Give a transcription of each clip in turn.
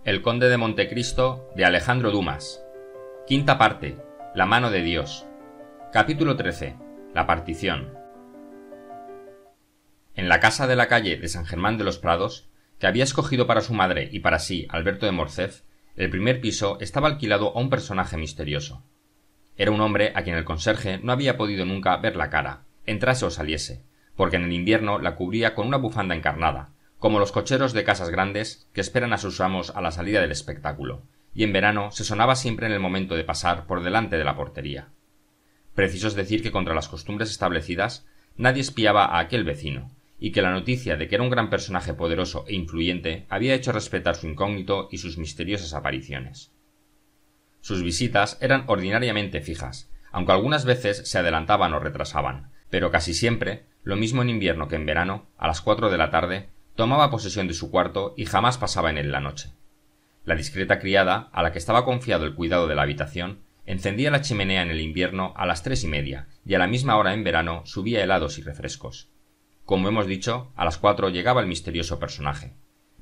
El conde de Montecristo de Alejandro Dumas. Quinta parte. La mano de Dios. Capítulo 13. La partición. En la casa de la calle de San Germán de los Prados, que había escogido para su madre y para sí Alberto de Morcerf, el primer piso estaba alquilado a un personaje misterioso. Era un hombre a quien el conserje no había podido nunca ver la cara, entrase o saliese, porque en el invierno la cubría con una bufanda encarnada, como los cocheros de casas grandes que esperan a sus amos a la salida del espectáculo, y en verano se sonaba siempre en el momento de pasar por delante de la portería. Preciso es decir que contra las costumbres establecidas nadie espiaba a aquel vecino, y que la noticia de que era un gran personaje poderoso e influyente había hecho respetar su incógnito y sus misteriosas apariciones. Sus visitas eran ordinariamente fijas, aunque algunas veces se adelantaban o retrasaban, pero casi siempre, lo mismo en invierno que en verano, a las 4 de la tarde, tomaba posesión de su cuarto y jamás pasaba en él la noche. La discreta criada, a la que estaba confiado el cuidado de la habitación, encendía la chimenea en el invierno a las 3:30 y a la misma hora en verano subía helados y refrescos. Como hemos dicho, a las 4 llegaba el misterioso personaje.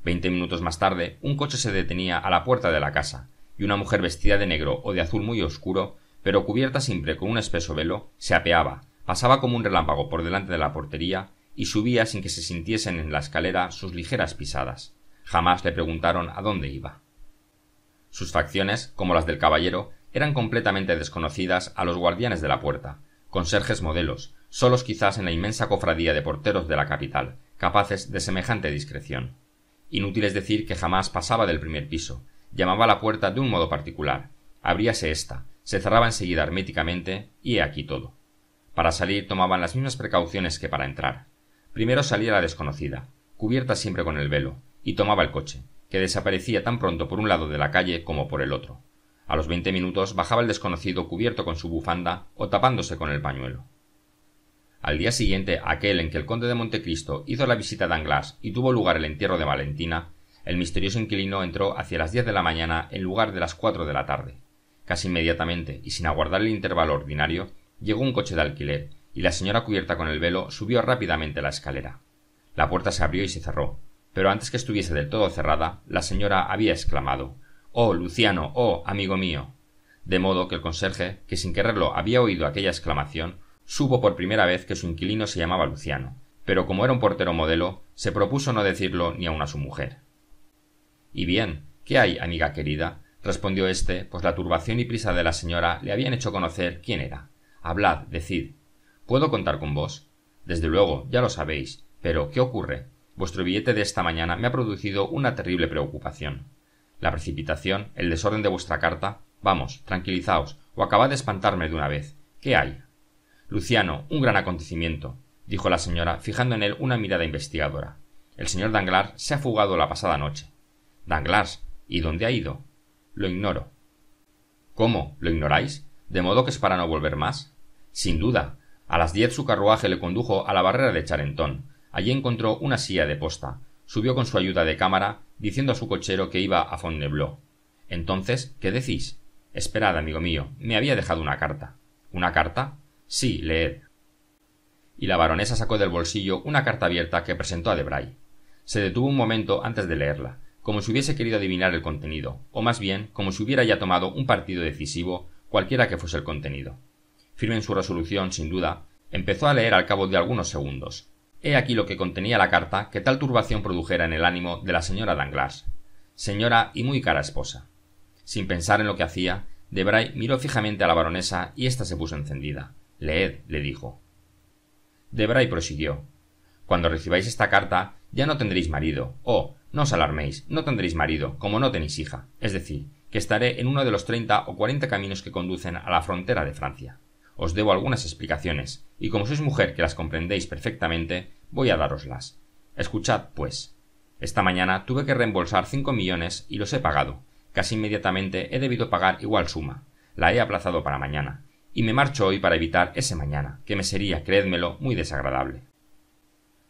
20 minutos más tarde, un coche se detenía a la puerta de la casa, y una mujer vestida de negro o de azul muy oscuro, pero cubierta siempre con un espeso velo, se apeaba, pasaba como un relámpago por delante de la portería y subía sin que se sintiesen en la escalera sus ligeras pisadas. Jamás le preguntaron a dónde iba. Sus facciones, como las del caballero, eran completamente desconocidas a los guardianes de la puerta, conserjes modelos, solos quizás en la inmensa cofradía de porteros de la capital, capaces de semejante discreción. Inútil es decir que jamás pasaba del primer piso, llamaba a la puerta de un modo particular, abríase ésta, se cerraba enseguida herméticamente, y he aquí todo. Para salir tomaban las mismas precauciones que para entrar. Primero salía la desconocida, cubierta siempre con el velo, y tomaba el coche, que desaparecía tan pronto por un lado de la calle como por el otro. A los 20 minutos bajaba el desconocido cubierto con su bufanda o tapándose con el pañuelo. Al día siguiente, aquel en que el conde de Montecristo hizo la visita a Danglars y tuvo lugar el entierro de Valentina, el misterioso inquilino entró hacia las 10 de la mañana en lugar de las 4 de la tarde. Casi inmediatamente, y sin aguardar el intervalo ordinario, llegó un coche de alquiler, y la señora cubierta con el velo subió rápidamente la escalera. La puerta se abrió y se cerró, pero antes que estuviese del todo cerrada, la señora había exclamado: «¡Oh, Luciano! ¡Oh, amigo mío!». De modo que el conserje, que sin quererlo había oído aquella exclamación, supo por primera vez que su inquilino se llamaba Luciano, pero como era un portero modelo, se propuso no decirlo ni aun a su mujer. «¿Y bien? ¿Qué hay, amiga querida?», respondió éste, pues la turbación y prisa de la señora le habían hecho conocer quién era. «Hablad, decid. ¿Puedo contar con vos?». «Desde luego, ya lo sabéis. Pero, ¿qué ocurre? Vuestro billete de esta mañana me ha producido una terrible preocupación. La precipitación, el desorden de vuestra carta. Vamos, tranquilizaos, o acabad de espantarme de una vez. ¿Qué hay?». «Luciano, un gran acontecimiento», dijo la señora, fijando en él una mirada investigadora. «El señor Danglars se ha fugado la pasada noche». «¿Danglars? ¿Y dónde ha ido?». «Lo ignoro». «¿Cómo? ¿Lo ignoráis? ¿De modo que es para no volver más?». «Sin duda. A las 10 su carruaje le condujo a la barrera de Charenton. Allí encontró una silla de posta. Subió con su ayuda de cámara, diciendo a su cochero que iba a Fontainebleau. Entonces, ¿qué decís?». «Esperad, amigo mío, me había dejado una carta». «¿Una carta?». «Sí, leed». Y la baronesa sacó del bolsillo una carta abierta que presentó a Debray. Se detuvo un momento antes de leerla, como si hubiese querido adivinar el contenido, o más bien como si hubiera ya tomado un partido decisivo, cualquiera que fuese el contenido. Firme en su resolución, sin duda, empezó a leer al cabo de algunos segundos. He aquí lo que contenía la carta que tal turbación produjera en el ánimo de la señora Danglars. Señora y muy cara esposa. Sin pensar en lo que hacía, Debray miró fijamente a la baronesa y ésta se puso encendida. «Leed», le dijo. Debray prosiguió: «Cuando recibáis esta carta, ya no tendréis marido. Oh, no os alarméis, no tendréis marido, como no tenéis hija. Es decir, que estaré en uno de los 30 o 40 caminos que conducen a la frontera de Francia. Os debo algunas explicaciones, y como sois mujer que las comprendéis perfectamente, voy a dároslas. Escuchad, pues. Esta mañana tuve que reembolsar 5 millones y los he pagado. Casi inmediatamente he debido pagar igual suma. La he aplazado para mañana, y me marcho hoy para evitar ese mañana, que me sería, creédmelo, muy desagradable».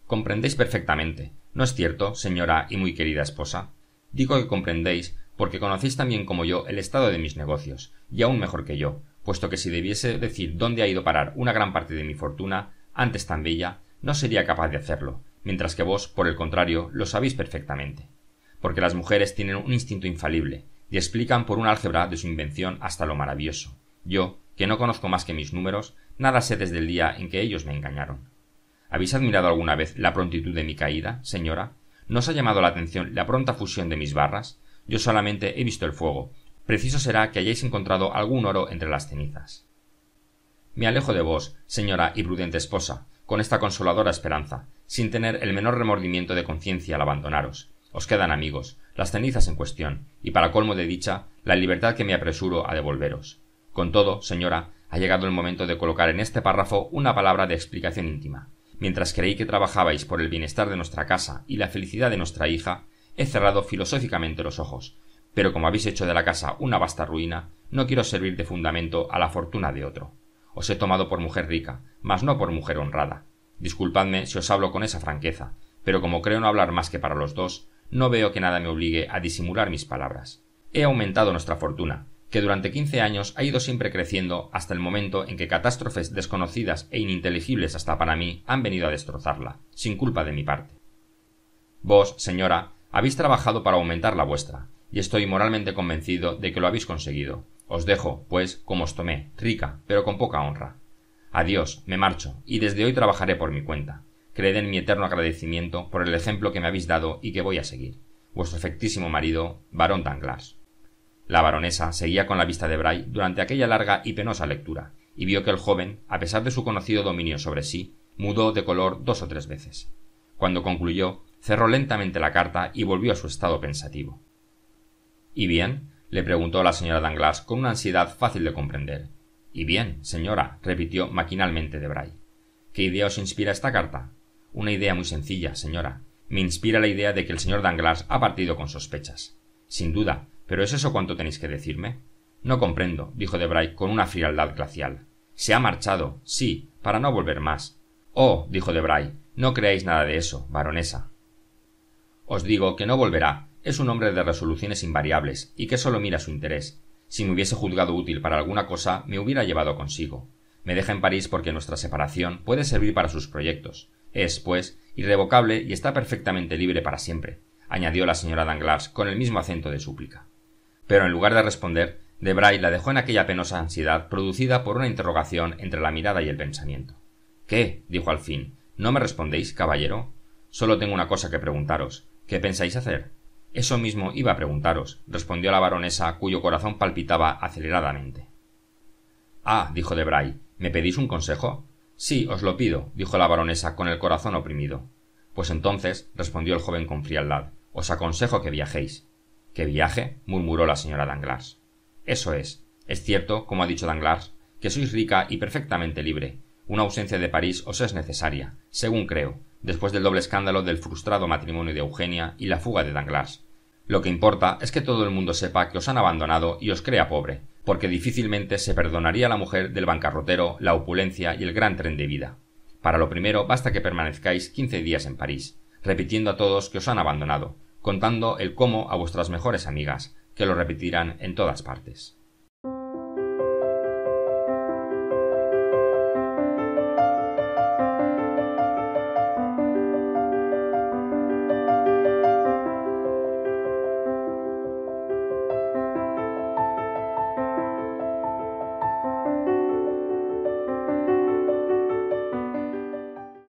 «Comprendéis perfectamente, ¿no es cierto, señora y muy querida esposa? Digo que comprendéis porque conocéis tan bien como yo el estado de mis negocios, y aún mejor que yo, puesto que si debiese decir dónde ha ido a parar una gran parte de mi fortuna, antes tan bella, no sería capaz de hacerlo, mientras que vos, por el contrario, lo sabéis perfectamente. porque las mujeres tienen un instinto infalible y explican por un álgebra de su invención hasta lo maravilloso. Yo, que no conozco más que mis números, nada sé desde el día en que ellos me engañaron. ¿Habéis admirado alguna vez la prontitud de mi caída, señora? ¿No os ha llamado la atención la pronta fusión de mis barras? Yo solamente he visto el fuego. Preciso será que hayáis encontrado algún oro entre las cenizas. Me alejo de vos, señora y prudente esposa, con esta consoladora esperanza, sin tener el menor remordimiento de conciencia al abandonaros. Os quedan amigos, las cenizas en cuestión, y para colmo de dicha, la libertad que me apresuro a devolveros. Con todo, señora, ha llegado el momento de colocar en este párrafo una palabra de explicación íntima. Mientras creí que trabajabais por el bienestar de nuestra casa y la felicidad de nuestra hija, he cerrado filosóficamente los ojos, pero como habéis hecho de la casa una vasta ruina, no quiero servir de fundamento a la fortuna de otro. Os he tomado por mujer rica, mas no por mujer honrada. Disculpadme si os hablo con esa franqueza, pero como creo no hablar más que para los dos, no veo que nada me obligue a disimular mis palabras. He aumentado nuestra fortuna, que durante 15 años ha ido siempre creciendo hasta el momento en que catástrofes desconocidas e ininteligibles hasta para mí han venido a destrozarla, sin culpa de mi parte. Vos, señora, habéis trabajado para aumentar la vuestra, y estoy moralmente convencido de que lo habéis conseguido. Os dejo, pues, como os tomé, rica, pero con poca honra. Adiós, me marcho, y desde hoy trabajaré por mi cuenta. Creed en mi eterno agradecimiento por el ejemplo que me habéis dado y que voy a seguir. Vuestro afectísimo marido, barón Danglars. La baronesa seguía con la vista de Bray durante aquella larga y penosa lectura, y vio que el joven, a pesar de su conocido dominio sobre sí, mudó de color 2 o 3 veces. Cuando concluyó, cerró lentamente la carta y volvió a su estado pensativo. —¿Y bien? —le preguntó la señora Danglars con una ansiedad fácil de comprender. —¿Y bien, señora? —repitió maquinalmente Debray. —¿Qué idea os inspira esta carta? —Una idea muy sencilla, señora. Me inspira la idea de que el señor Danglars ha partido con sospechas. —Sin duda. ¿Pero es eso cuanto tenéis que decirme? —No comprendo —dijo Debray con una frialdad glacial. —Se ha marchado, sí, para no volver más. —Oh —dijo Debray—, no creáis nada de eso, baronesa. Os digo que no volverá. Es un hombre de resoluciones invariables y que solo mira su interés. Si me hubiese juzgado útil para alguna cosa, me hubiera llevado consigo. Me deja en París porque nuestra separación puede servir para sus proyectos. Es, pues, irrevocable y está perfectamente libre para siempre —añadió la señora Danglars con el mismo acento de súplica. Pero en lugar de responder, Debray la dejó en aquella penosa ansiedad producida por una interrogación entre la mirada y el pensamiento. —¿Qué? —dijo al fin—. ¿No me respondéis, caballero? Solo tengo una cosa que preguntaros. ¿Qué pensáis hacer? —Eso mismo iba a preguntaros —respondió la baronesa, cuyo corazón palpitaba aceleradamente. —Ah —dijo Debray—, ¿me pedís un consejo? —Sí, os lo pido —dijo la baronesa con el corazón oprimido. —Pues entonces —respondió el joven con frialdad—, os aconsejo que viajéis. —¿Que viaje? —murmuró la señora Danglars. —Eso es. Es cierto, como ha dicho Danglars, que sois rica y perfectamente libre. Una ausencia de París os es necesaria, según creo, después del doble escándalo del frustrado matrimonio de Eugenia y la fuga de Danglars. Lo que importa es que todo el mundo sepa que os han abandonado y os crea pobre, porque difícilmente se perdonaría a la mujer del bancarrotero la opulencia y el gran tren de vida. Para lo primero basta que permanezcáis 15 días en París, repitiendo a todos que os han abandonado, contando el cómo a vuestras mejores amigas, que lo repetirán en todas partes.